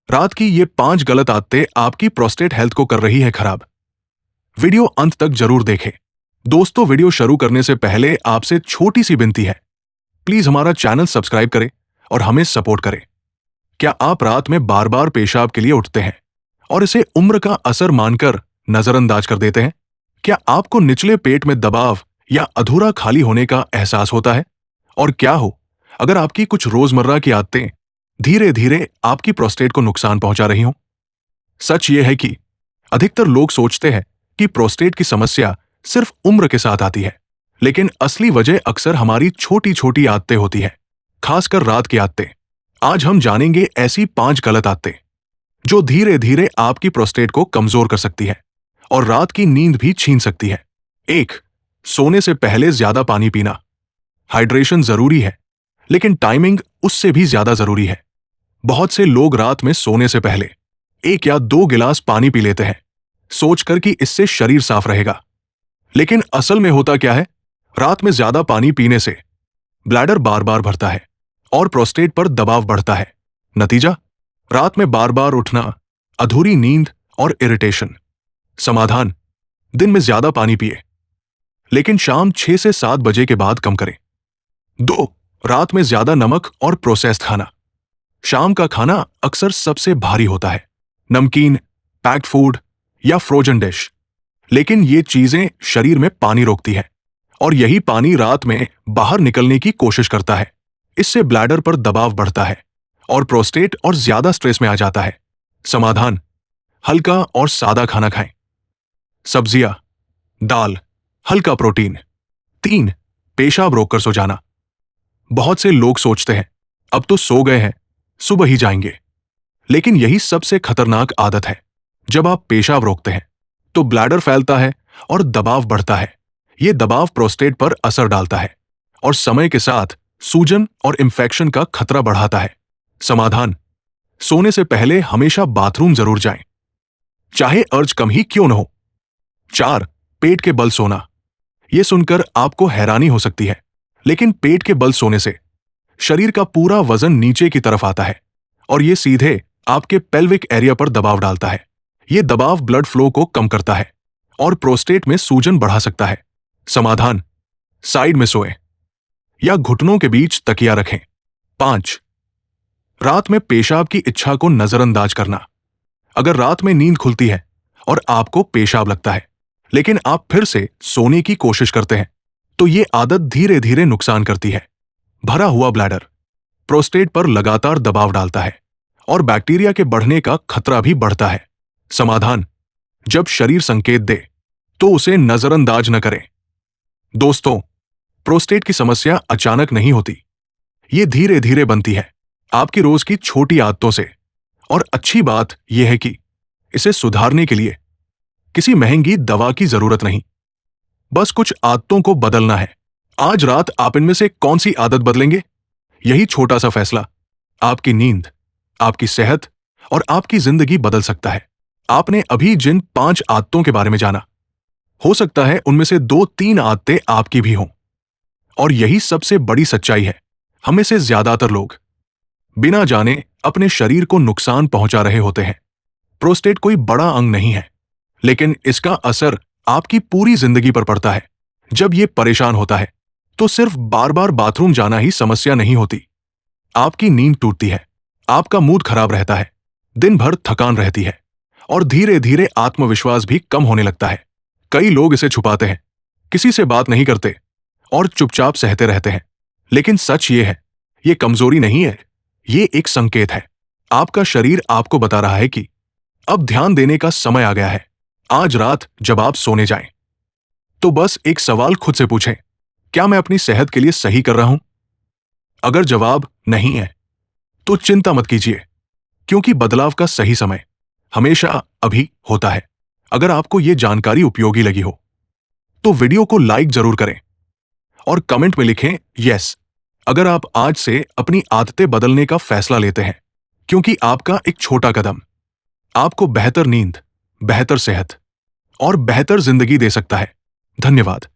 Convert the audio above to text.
रात की ये 5 गलत आदतें आपकी प्रोस्टेट हेल्थ को कर रही है खराब। वीडियो अंत तक जरूर देखें। दोस्तों, वीडियो शुरू करने से पहले आपसे छोटी सी विनती है, प्लीज हमारा चैनल सब्सक्राइब करें और हमें सपोर्ट करें। क्या आप रात में बार बार पेशाब के लिए उठते हैं और इसे उम्र का असर मानकर नजरअंदाज कर देते हैं? क्या आपको निचले पेट में दबाव या अधूरा खाली होने का एहसास होता है? और क्या हो अगर आपकी कुछ रोजमर्रा की आदतें धीरे धीरे आपकी प्रोस्टेट को नुकसान पहुंचा रही हों? सच यह है कि अधिकतर लोग सोचते हैं कि प्रोस्टेट की समस्या सिर्फ उम्र के साथ आती है, लेकिन असली वजह अक्सर हमारी छोटी छोटी आदतें होती है, खासकर रात की आदतें। आज हम जानेंगे ऐसी 5 गलत आदतें जो धीरे धीरे आपकी प्रोस्टेट को कमजोर कर सकती है और रात की नींद भी छीन सकती है। 1. सोने से पहले ज्यादा पानी पीना। हाइड्रेशन जरूरी है, लेकिन टाइमिंग उससे भी ज्यादा जरूरी है। बहुत से लोग रात में सोने से पहले 1 या 2 गिलास पानी पी लेते हैं, सोचकर कि इससे शरीर साफ रहेगा। लेकिन असल में होता क्या है? रात में ज्यादा पानी पीने से ब्लैडर बार बार भरता है और प्रोस्टेट पर दबाव बढ़ता है। नतीजा, रात में बार बार उठना, अधूरी नींद और इरिटेशन। समाधान: दिन में ज्यादा पानी पिए, लेकिन शाम 6 से 7 बजे के बाद कम करें। 2. रात में ज्यादा नमक और प्रोसेस्ड खाना। शाम का खाना अक्सर सबसे भारी होता है, नमकीन, पैक्ड फूड या फ्रोजन डिश। लेकिन ये चीजें शरीर में पानी रोकती है और यही पानी रात में बाहर निकलने की कोशिश करता है। इससे ब्लैडर पर दबाव बढ़ता है और प्रोस्टेट और ज्यादा स्ट्रेस में आ जाता है। समाधान: हल्का और सादा खाना खाएं। सब्जियां, दाल, हल्का प्रोटीन। 3. पेशाब रोककर सो जाना। बहुत से लोग सोचते हैं अब तो सो गए हैं, सुबह ही जाएंगे। लेकिन यही सबसे खतरनाक आदत है। जब आप पेशाब रोकते हैं तो ब्लैडर फैलता है और दबाव बढ़ता है। यह दबाव प्रोस्टेट पर असर डालता है और समय के साथ सूजन और इंफेक्शन का खतरा बढ़ाता है। समाधान: सोने से पहले हमेशा बाथरूम जरूर जाएं, चाहे अर्ज कम ही क्यों न हो। 4. पेट के बल सोना। यह सुनकर आपको हैरानी हो सकती है, लेकिन पेट के बल सोने से शरीर का पूरा वजन नीचे की तरफ आता है और यह सीधे आपके पेल्विक एरिया पर दबाव डालता है। यह दबाव ब्लड फ्लो को कम करता है और प्रोस्टेट में सूजन बढ़ा सकता है। समाधान: साइड में सोएं या घुटनों के बीच तकिया रखें। 5. रात में पेशाब की इच्छा को नजरअंदाज करना। अगर रात में नींद खुलती है और आपको पेशाब लगता है, लेकिन आप फिर से सोने की कोशिश करते हैं, तो ये आदत धीरे धीरे नुकसान करती है। भरा हुआ ब्लैडर प्रोस्टेट पर लगातार दबाव डालता है और बैक्टीरिया के बढ़ने का खतरा भी बढ़ता है। समाधान: जब शरीर संकेत दे तो उसे नजरअंदाज न करें। दोस्तों, प्रोस्टेट की समस्या अचानक नहीं होती, ये धीरे धीरे बनती है आपकी रोज की छोटी आदतों से। और अच्छी बात यह है कि इसे सुधारने के लिए किसी महंगी दवा की जरूरत नहीं, बस कुछ आदतों को बदलना है। आज रात आप इनमें से कौन सी आदत बदलेंगे? यही छोटा सा फैसला आपकी नींद, आपकी सेहत और आपकी जिंदगी बदल सकता है। आपने अभी जिन 5 आदतों के बारे में जाना, हो सकता है उनमें से 2-3 आदतें आपकी भी हों। और यही सबसे बड़ी सच्चाई है, हमें से ज्यादातर लोग बिना जाने अपने शरीर को नुकसान पहुंचा रहे होते हैं। प्रोस्टेट कोई बड़ा अंग नहीं है, लेकिन इसका असर आपकी पूरी जिंदगी पर पड़ता है। जब ये परेशान होता है तो सिर्फ बार बार बाथरूम जाना ही समस्या नहीं होती। आपकी नींद टूटती है, आपका मूड खराब रहता है, दिन भर थकान रहती है और धीरे धीरे आत्मविश्वास भी कम होने लगता है। कई लोग इसे छुपाते हैं, किसी से बात नहीं करते और चुपचाप सहते रहते हैं। लेकिन सच ये है, ये कमजोरी नहीं है, ये एक संकेत है। आपका शरीर आपको बता रहा है कि अब ध्यान देने का समय आ गया है। आज रात जब आप सोने जाएं, तो बस एक सवाल खुद से पूछें, क्या मैं अपनी सेहत के लिए सही कर रहा हूं? अगर जवाब नहीं है, तो चिंता मत कीजिए, क्योंकि बदलाव का सही समय हमेशा अभी होता है। अगर आपको यह जानकारी उपयोगी लगी हो, तो वीडियो को लाइक जरूर करें और कमेंट में लिखें यस, अगर आप आज से अपनी आदतें बदलने का फैसला लेते हैं, क्योंकि आपका एक छोटा कदम आपको बेहतर नींद, बेहतर सेहत और बेहतर जिंदगी दे सकता है। धन्यवाद।